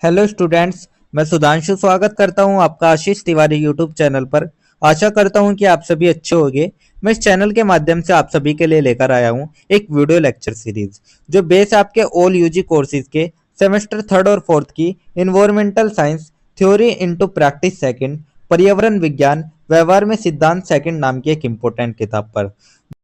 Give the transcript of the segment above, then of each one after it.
Hello students. मैं सुधांशु स्वागत करता हूं आपका आशीष तिवारी यूट्यूब चैनल पर। आशा करता हूं कि आप सभी अच्छे होंगे। मैं इस चैनल के माध्यम से आप सभी के लिए लेकर आया हूं एक वीडियो लेक्चर सीरीज जो बेस आपके ऑल यूजी कोर्सेज के सेमेस्टर थर्ड और फोर्थ की environmental science theory into practice second पर्यावरण विज्ञान व्यवहार में सिद्धांत सेकंड नाम की एक इम्पोर्टेंट किताब पर,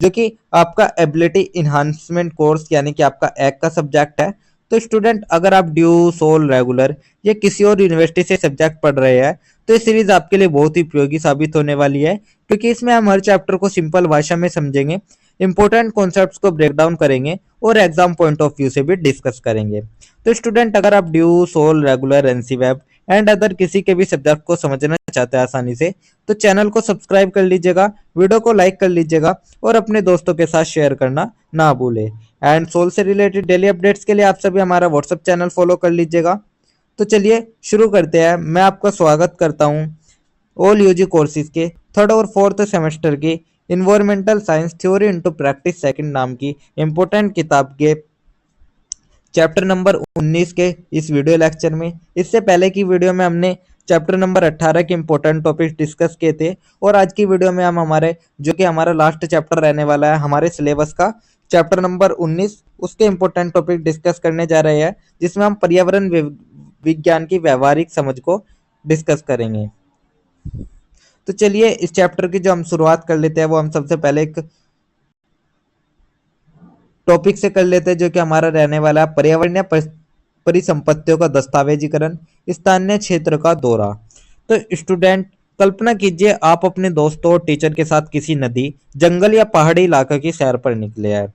जो कि आपका एबिलिटी इन्हांसमेंट कोर्स यानी कि आपका एक का सब्जेक्ट है। तो स्टूडेंट, अगर आप ड्यू, सोल, रेगुलर या किसी और यूनिवर्सिटी से सब्जेक्ट पढ़ रहे हैं तो ये सीरीज आपके लिए बहुत ही उपयोगी साबित होने वाली है, क्योंकि इसमें हम हर चैप्टर को सिंपल भाषा में समझेंगे, इंपॉर्टेंट कॉन्सेप्ट्स को ब्रेक डाउन करेंगे और एग्जाम पॉइंट ऑफ व्यू से भी डिस्कस करेंगे। तो स्टूडेंट, अगर आप DU, SOL, regular, NCWEB and other किसी के भी सब्जेक्ट को समझना चाहते हैं आसानी से, तो चैनल को सब्सक्राइब कर लीजिएगा, वीडियो को लाइक कर लीजिएगा और अपने दोस्तों के साथ शेयर करना ना भूलें। एंड सोल से रिलेटेड डेली अपडेट्स के लिए आप सभी हमारा व्हाट्सएप चैनल फॉलो कर लीजिएगा। तो चलिए शुरू करते हैं। मैं आपका स्वागत करता हूं ऑल यूजी कोर्सेज के थर्ड और फोर्थ सेमेस्टर की environmental science theory into practice second नाम की इम्पोर्टेंट किताब के चैप्टर नंबर 19 के इस वीडियो लेक्चर में। इससे पहले की वीडियो में हमने चैप्टर नंबर 18 के इंपॉर्टेंट टॉपिक डिस्कस किए थे, और आज की वीडियो में हम हमारे जो कि हमारा लास्ट चैप्टर रहने वाला है हमारे सिलेबस का, चैप्टर नंबर 19, उसके इंपॉर्टेंट टॉपिक डिस्कस करने जा रहे हैं, जिसमें हम पर्यावरण विज्ञान की व्यवहारिक समझ को डिस्कस करेंगे। तो चलिए इस चैप्टर की जो हम शुरुआत कर लेते हैं वो हम सबसे पहले एक टॉपिक से कर लेते हैं, जो कि हमारा रहने वाला है पर्यावरणीय परिसंपत्तियों का दस्तावेजीकरण, स्थानीय क्षेत्र का दौरा। तो स्टूडेंट, कल्पना कीजिए आप अपने दोस्तों और टीचर के साथ किसी नदी, जंगल या पहाड़ी इलाके की सैर पर निकले हैं।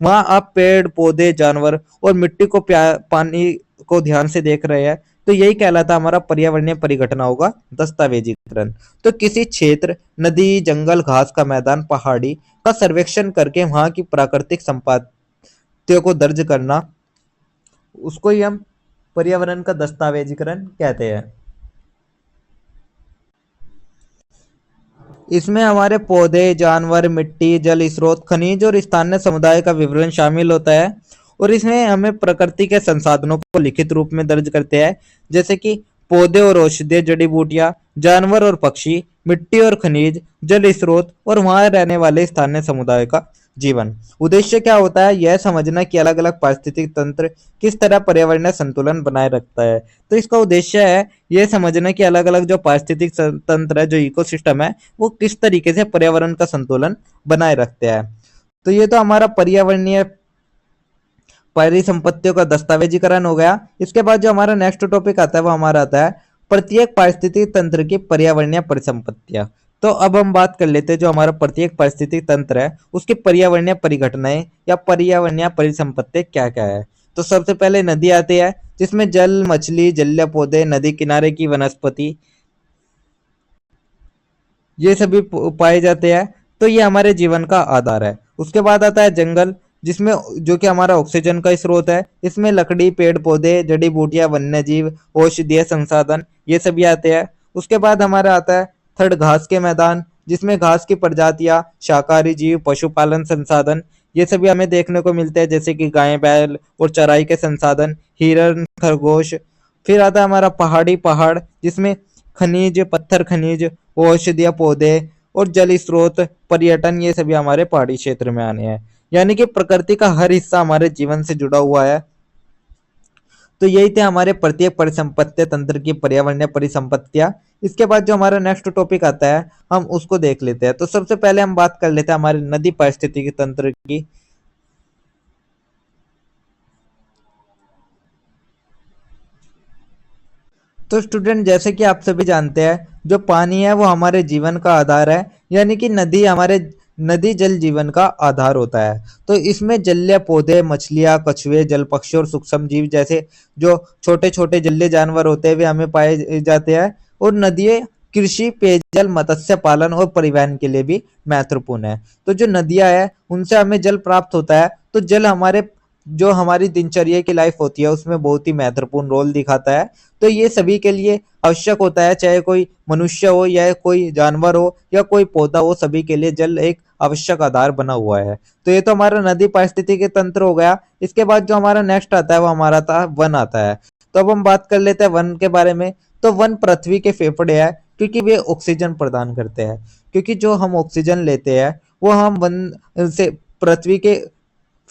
वहां आप पेड़ पौधे, जानवर और मिट्टी को पानी को ध्यान से देख रहे हैं। तो यही कहलाता हमारा पर्यावरणीय परिघटनाओं का दस्तावेजीकरण। तो किसी क्षेत्र, नदी, जंगल, घास का मैदान, पहाड़ी का सर्वेक्षण करके वहां की प्राकृतिक संपत्तियों को दर्ज करना, उसको ही हम पर्यावरण का दस्तावेजीकरण कहते हैं। इसमें हमारे पौधे, जानवर, मिट्टी, जल स्रोत, खनिज और स्थानीय समुदाय का विवरण शामिल होता है। और इसमें हमें प्रकृति के संसाधनों को लिखित रूप में दर्ज करते हैं, जैसे कि पौधे और औषधीय जड़ी बूटियां, जानवर और पक्षी, मिट्टी और खनिज, जल स्रोत और वहां रहने वाले स्थानीय समुदाय का जीवन। उद्देश्य क्या होता है? यह समझना कि अलग अलग पारिस्थितिक तंत्र किस तरह पर्यावरणीय संतुलन बनाए रखता है। तो इसका उद्देश्य है यह समझना कि अलग अलग जो पारिस्थितिक तंत्र है, जो इकोसिस्टम है, वो किस तरीके से पर्यावरण का संतुलन बनाए रखते हैं। तो ये तो हमारा पर्यावरणीय परिसंपत्तियों का दस्तावेजीकरण हो गया। इसके बाद जो हमारा नेक्स्ट टॉपिक आता है वो हमारा आता है प्रत्येक पारिस्थितिक तंत्र की पर्यावरणीय परिसंपत्तियां। तो अब हम बात कर लेते हैं जो हमारा प्रत्येक पारिस्थितिक तंत्र है उसकी पर्यावरणीय परिघटनाएं या पर्यावरणीय परिसंपत्तियां क्या क्या है। तो सबसे पहले नदी आती है, जिसमें जल, मछली, जलीय पौधे, नदी किनारे की वनस्पति, ये सभी पाए जाते हैं। तो ये हमारे जीवन का आधार है। उसके बाद आता है जंगल, जिसमें जो कि हमारा ऑक्सीजन का स्रोत है। इसमें लकड़ी, पेड़ पौधे, जड़ी बूटियां, वन्य जीव, औषधीय संसाधन, ये सभी आते हैं। उसके बाद हमारा आता है थर्ड, घास के मैदान, जिसमें घास की प्रजातियां, शाकाहारी जीव, पशुपालन संसाधन, ये सभी हमें देखने को मिलते हैं, जैसे कि गाय, बैल और चराई के संसाधन, हिरण, खरगोश। फिर आता है हमारा पहाड़ी पहाड़, जिसमें खनिज, पत्थर खनिज, औषधीय पौधे और जल स्रोत, पर्यटन, ये सभी हमारे पहाड़ी क्षेत्र में आने हैं। यानी कि प्रकृति का हर हिस्सा हमारे जीवन से जुड़ा हुआ है। तो यही थे हमारे प्रत्येक परिसंपत्ति तंत्र की पर्यावरणीय परिसंपत्तियां। इसके बाद जो हमारा नेक्स्ट टॉपिक आता है हम उसको देख लेते हैं। तो सबसे पहले हम बात कर लेते हैं हमारे नदी पारिस्थितिकी तंत्र की। तो स्टूडेंट, जैसे कि आप सभी जानते हैं, जो पानी है वो हमारे जीवन का आधार है, यानी कि नदी जल जीवन का आधार होता है। तो इसमें जलीय पौधे, मछलियां, कछुए, जल पक्षी और सूक्ष्म जीव जैसे जो छोटे छोटे जलीय जानवर होते हैं वे हमें पाए जाते हैं। और नदियाँ कृषि, पेयजल, मत्स्य पालन और परिवहन के लिए भी महत्वपूर्ण है। तो जो नदियां हैं उनसे हमें जल प्राप्त होता है। तो जल हमारे जो हमारी दिनचर्या की लाइफ होती है उसमें बहुत ही महत्वपूर्ण रोल दिखाता है। तो ये सभी के लिए आवश्यक होता है, चाहे कोई मनुष्य हो या कोई जानवर हो या कोई पौधा हो, सभी के लिए जल एक आवश्यक आधार बना हुआ है। तो ये तो हमारा नदी पारिस्थितिकी तंत्र हो गया। इसके बाद जो हमारा नेक्स्ट आता है वो हमारा था वन आता है। तो अब हम बात कर लेते हैं वन के बारे में। तो वन पृथ्वी के फेफड़े हैं क्योंकि वे ऑक्सीजन प्रदान करते हैं। क्योंकि जो हम ऑक्सीजन लेते हैं वो हम वन से, पृथ्वी के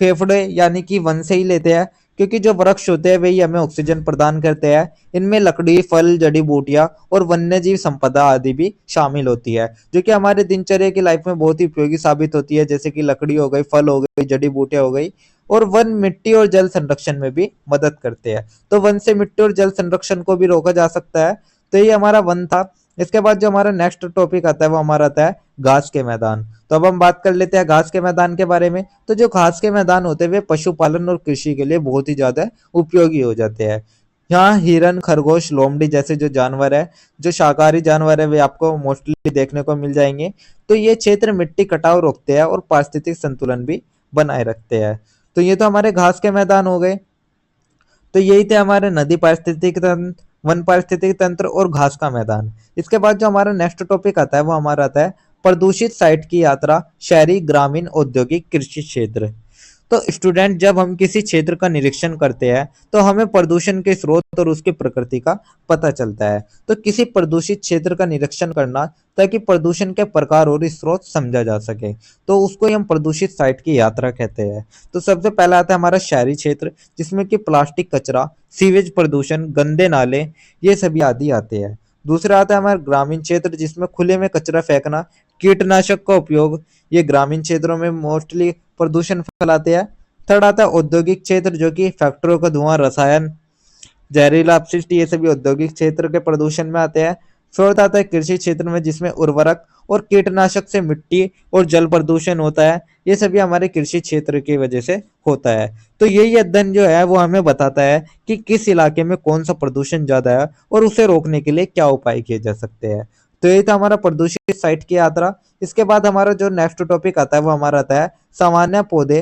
फेफड़े यानी कि वन से ही लेते हैं। क्योंकि जो वृक्ष होते हैं वही हमें ऑक्सीजन प्रदान करते हैं। इनमें लकड़ी, फल, जड़ी बूटियां और वन्यजीव संपदा आदि भी शामिल होती है, जो कि हमारे दिनचर्या की लाइफ में बहुत ही उपयोगी साबित होती है। जैसे कि लकड़ी हो गई, फल हो गई, जड़ी बूटियां हो गई। और वन मिट्टी और जल संरक्षण में भी मदद करते हैं। तो वन से मिट्टी और जल संरक्षण को भी रोका जा सकता है। तो ये हमारा वन था। इसके बाद जो हमारा नेक्स्ट टॉपिक आता है वो हमारा आता है घास के मैदान। तो अब हम बात कर लेते हैं घास के मैदान के बारे में। तो जो घास के मैदान होते हैं वे पशुपालन और कृषि के लिए बहुत ही ज्यादा उपयोगी हो जाते हैं। यहाँ हिरन, खरगोश, लोमड़ी जैसे जो जानवर है, जो शाकाहारी जानवर है, वे आपको मोस्टली देखने को मिल जाएंगे। तो ये क्षेत्र मिट्टी कटाव रोकते हैं और पारिस्थितिक संतुलन भी बनाए रखते हैं। तो ये तो हमारे घास के मैदान हो गए। तो यही थे हमारे नदी पारिस्थितिक तंत्र, वन पारिस्थितिक तंत्र और घास का मैदान। इसके बाद जो हमारा नेक्स्ट टॉपिक आता है वो हमारा आता है प्रदूषित साइट की यात्रा, शहरी, ग्रामीण, औद्योगिक, कृषि क्षेत्र। तो स्टूडेंट, जब हम किसी क्षेत्र का निरीक्षण करते हैं तो हमें प्रदूषण के स्रोत और उसकी प्रकृति का पता चलता है। तो किसी प्रदूषित क्षेत्र का निरीक्षण करना ताकि प्रदूषण के प्रकार और स्रोत समझा जा सके, तो उसको ही हम प्रदूषित साइट की यात्रा कहते हैं। तो सबसे पहला आता है हमारा शहरी क्षेत्र, जिसमें कि प्लास्टिक कचरा, सीवेज प्रदूषण, गंदे नाले, ये सभी आदि आते हैं। दूसरा आता है हमारा ग्रामीण क्षेत्र, जिसमें खुले में कचरा फेंकना, कीटनाशक का उपयोग, ये ग्रामीण क्षेत्रों में मोस्टली प्रदूषण फैलाते हैं। थर्ड आता है औद्योगिक क्षेत्र, जो कि फैक्ट्रियों का धुआं, रसायन, जहरीला अपशिष्ट, ये सभी औद्योगिक क्षेत्र के प्रदूषण में आते हैं। फोर्थ आता है कृषि क्षेत्र में, जिसमें उर्वरक और कीटनाशक से मिट्टी और जल प्रदूषण होता है। ये सभी हमारे कृषि क्षेत्र की वजह से होता है। तो यही अध्ययन जो है वो हमें बताता है कि किस इलाके में कौन सा प्रदूषण ज्यादा है और उसे रोकने के लिए क्या उपाय किए जा सकते हैं। तो यही था हमारा प्रदूषित साइट की यात्रा। इसके बाद हमारा जो नेक्स्ट टॉपिक आता है वो हमारा आता है सामान्य पौधे,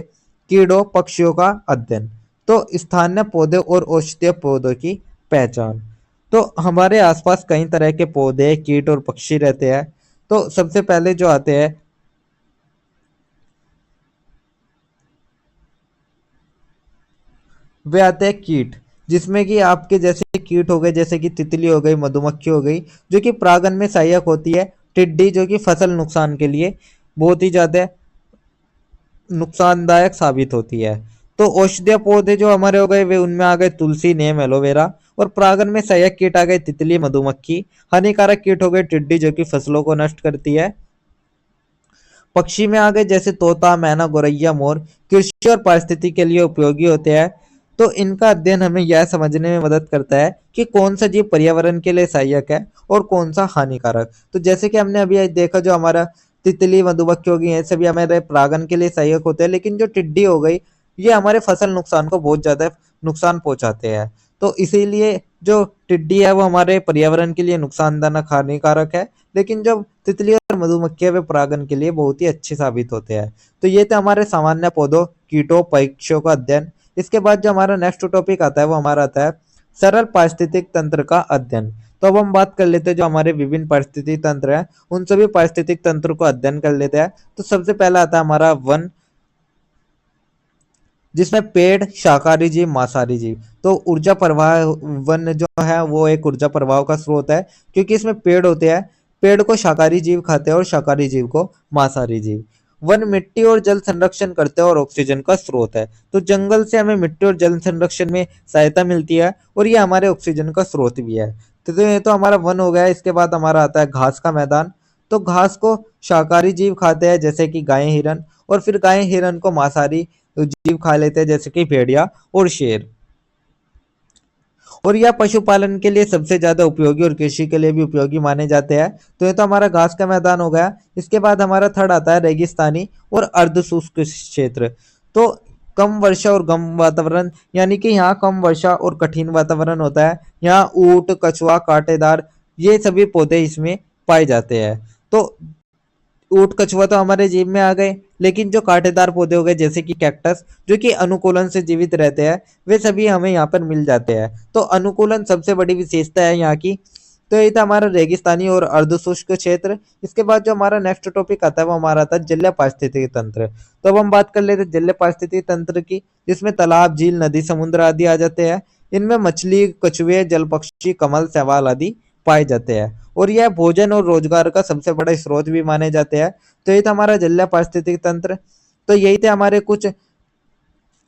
कीड़ों, पक्षियों का अध्ययन। तो स्थानीय पौधे और औषधीय पौधों की पहचान। तो हमारे आसपास कई तरह के पौधे, कीट और पक्षी रहते हैं। तो सबसे पहले जो आते हैं वे आते हैं कीट, जिसमें कि आपके जैसे कीट हो गए, जैसे कि तितली हो गई, मधुमक्खी हो गई, जो कि परागन में सहायक होती है। टिड्डी, जो कि फसल नुकसान के लिए बहुत ही ज्यादा नुकसानदायक साबित होती है। तो औषधीय पौधे जो हमारे हो गए वे उनमें आ गए तुलसी, नीम, एलोवेरा। और परागन में सहायक कीट आ गए तितली, मधुमक्खी। हानिकारक कीट हो गए टिड्डी, जो कि फसलों को नष्ट करती है। पक्षी में आ गए जैसे तोता, मैना, गौरैया, मोर, कृषि और पारिस्थितिकी के लिए उपयोगी होते हैं। तो इनका अध्ययन हमें यह समझने में मदद करता है कि कौन सा जीव पर्यावरण के लिए सहायक है और कौन सा हानिकारक। तो जैसे कि हमने अभी देखा, जो हमारा तितली, मधुमक्खी होगी, ये सभी हमारे परागन के लिए सहायक होते हैं। लेकिन जो टिड्डी हो गई, ये हमारे फसल नुकसान को बहुत ज्यादा नुकसान पहुंचाते हैं। तो इसीलिए जो टिड्डी है वो हमारे पर्यावरण के लिए नुकसानदायक, हानिकारक है। लेकिन जो तितली और मधुमक्खी है वे परागन के लिए बहुत ही अच्छे साबित होते हैं। तो ये थे हमारे सामान्य पौधों, कीटों, पक्षियों का अध्ययन। इसके बाद जो हमारा नेक्स्ट टॉपिक आता है वो हमारा आता है सरल पारिस्थितिक तंत्र का अध्ययन। तो अब हम बात कर लेते हैं जो हमारे विभिन्न पारिस्थितिक तंत्र हैं, उन सभी पारिस्थितिक तंत्र को अध्ययन कर लेते हैं। तो सबसे पहला आता है हमारा वन, जिसमें पेड़, शाकाहारी जीव, मांसाहारी जीव। तो ऊर्जा प्रवाह, वन जो है वो एक ऊर्जा प्रवाह का स्रोत है, क्योंकि इसमें पेड़ होते हैं। पेड़ को शाकाहारी जीव खाते हैं और शाकाहारी जीव को मांसाहारी जीव। वन मिट्टी और जल संरक्षण करते हैं और ऑक्सीजन का स्रोत है। तो जंगल से हमें मिट्टी और जल संरक्षण में सहायता मिलती है और ये हमारे ऑक्सीजन का स्रोत भी है। तो ये तो हमारा वन हो गया। इसके बाद हमारा आता है घास का मैदान। तो घास को शाकाहारी जीव खाते हैं, जैसे कि गाय, हिरन। और फिर गाय, हिरन को मांसाहारी जीव खा लेते हैं, जैसे कि भेड़िया और शेर। और यह पशुपालन के लिए सबसे ज्यादा उपयोगी और कृषि के लिए भी उपयोगी माने जाते हैं। तो ये तो हमारा घास का मैदान हो गया। इसके बाद हमारा थर्ड आता है रेगिस्तानी और अर्ध शुष्क क्षेत्र। तो कम वर्षा और कम वातावरण, यानी कि यहाँ कम वर्षा और कठिन वातावरण होता है। यहाँ ऊंट, कछुआ, कांटेदार, ये सभी पौधे इसमें पाए जाते हैं। तो ऊंट, कछुआ तो हमारे जीव में आ गए, लेकिन जो कांटेदार पौधे हो गए, जैसे कि कैक्टस, जो कि अनुकूलन से जीवित रहते हैं, वे सभी हमें यहाँ पर मिल जाते हैं। तो अनुकूलन सबसे बड़ी विशेषता है यहाँ की। तो ये था हमारा रेगिस्तानी और अर्धशुष्क क्षेत्र। इसके बाद जो हमारा नेक्स्ट टॉपिक आता है वो हमारा आता है जलीय पारिस्थितिकी तंत्र। तो अब हम बात कर लेते हैं जलीय पारिस्थितिकी तंत्र की, जिसमें तालाब, झील, नदी, समुद्र आदि आ जाते हैं। इनमें मछली, कछुए, जल पक्षी, कमल, शैवाल आदि पाए जाते हैं और यह भोजन और रोजगार का सबसे बड़ा स्रोत भी माने जाते हैं। तो ये था हमारा जलीय पारिस्थितिकी तंत्र। तो यही थे हमारे कुछ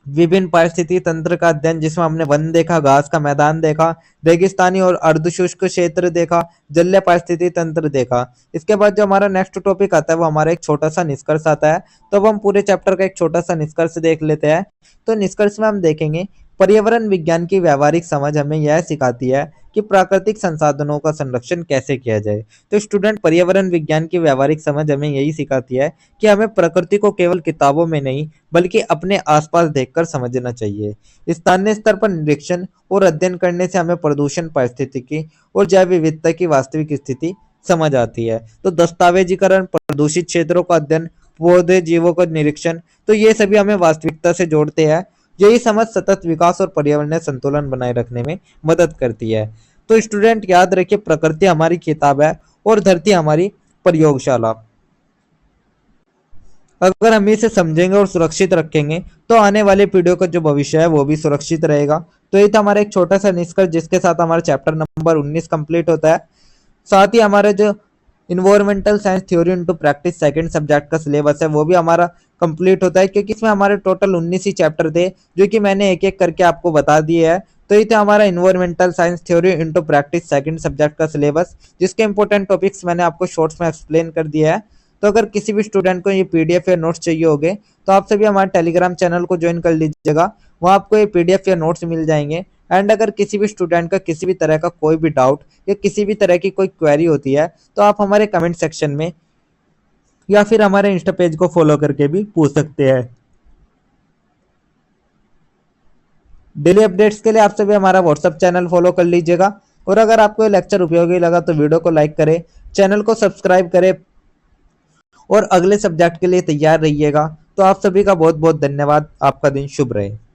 विभिन्न पारिस्थितिकी तंत्र का अध्ययन, जिसमें हमने वन देखा, घास का मैदान देखा, रेगिस्तानी और अर्धशुष्क क्षेत्र देखा, जलीय पारिस्थितिकी तंत्र देखा। इसके बाद जो हमारा नेक्स्ट टॉपिक आता है वो हमारा एक छोटा सा निष्कर्ष आता है। तो अब हम पूरे चैप्टर का एक छोटा सा निष्कर्ष देख लेते हैं। तो निष्कर्ष में हम देखेंगे, पर्यावरण विज्ञान की व्यावहारिक समझ हमें यह सिखाती है कि प्राकृतिक संसाधनों का संरक्षण कैसे किया जाए। तो स्टूडेंट, पर्यावरण विज्ञान की व्यावहारिक समझ हमें यही सिखाती है कि हमें प्रकृति को केवल किताबों में नहीं बल्कि अपने आसपास देखकर समझना चाहिए। स्थानीय स्तर पर निरीक्षण और अध्ययन करने से हमें प्रदूषण, पारिस्थितिकी और जैव विविधता की वास्तविक स्थिति समझ आती है। तो दस्तावेजीकरण, प्रदूषित क्षेत्रों का अध्ययन, पौधे जीवों का निरीक्षण, तो ये सभी हमें वास्तविकता से जोड़ते हैं। यही समझ सतत विकास और पर्यावरणीय संतुलन बनाए रखने में मदद करती है। तो स्टूडेंट याद रखिए, प्रकृति हमारी किताब है और धरती हमारी प्रयोगशाला। अगर हम इसे समझेंगे और सुरक्षित रखेंगे तो आने वाले पीढ़ियों का जो भविष्य है वो भी सुरक्षित रहेगा। तो ये था हमारा एक छोटा सा निष्कर्ष, जिसके साथ हमारा चैप्टर नंबर 19 कंप्लीट होता है। साथ ही हमारे जो environmental science theory into practice second subject का सिलेबस है वो भी हमारा कंप्लीट होता है, क्योंकि इसमें हमारे टोटल 19 ही चैप्टर थे, जो कि मैंने एक एक करके आपको बता दिए हैं। तो ये था हमारा environmental science theory into practice second subject का सिलेबस, जिसके इंपॉर्टेंट टॉपिक्स मैंने आपको शॉर्ट्स में एक्सप्लेन कर दिया है। तो अगर किसी भी स्टूडेंट को ये पीडीएफ या नोट्स चाहिए होंगे तो आप सभी हमारे टेलीग्राम चैनल को ज्वाइन कर लीजिएगा, वहाँ आपको ये पीडीएफ या नोट्स मिल जाएंगे। एंड अगर किसी भी स्टूडेंट का किसी भी तरह का कोई भी डाउट या किसी भी तरह की कोई क्वेरी होती है तो आप हमारे कमेंट सेक्शन में या फिर हमारे इंस्टा पेज को फॉलो करके भी पूछ सकते हैं। डेली अपडेट्स के लिए आप सभी हमारा व्हाट्सएप चैनल फॉलो कर लीजिएगा। और अगर आपको ये लेक्चर उपयोगी लगा तो वीडियो को लाइक करें, चैनल को सब्सक्राइब करें और अगले सब्जेक्ट के लिए तैयार रहिएगा। तो आप सभी का बहुत बहुत धन्यवाद। आपका दिन शुभ रहे।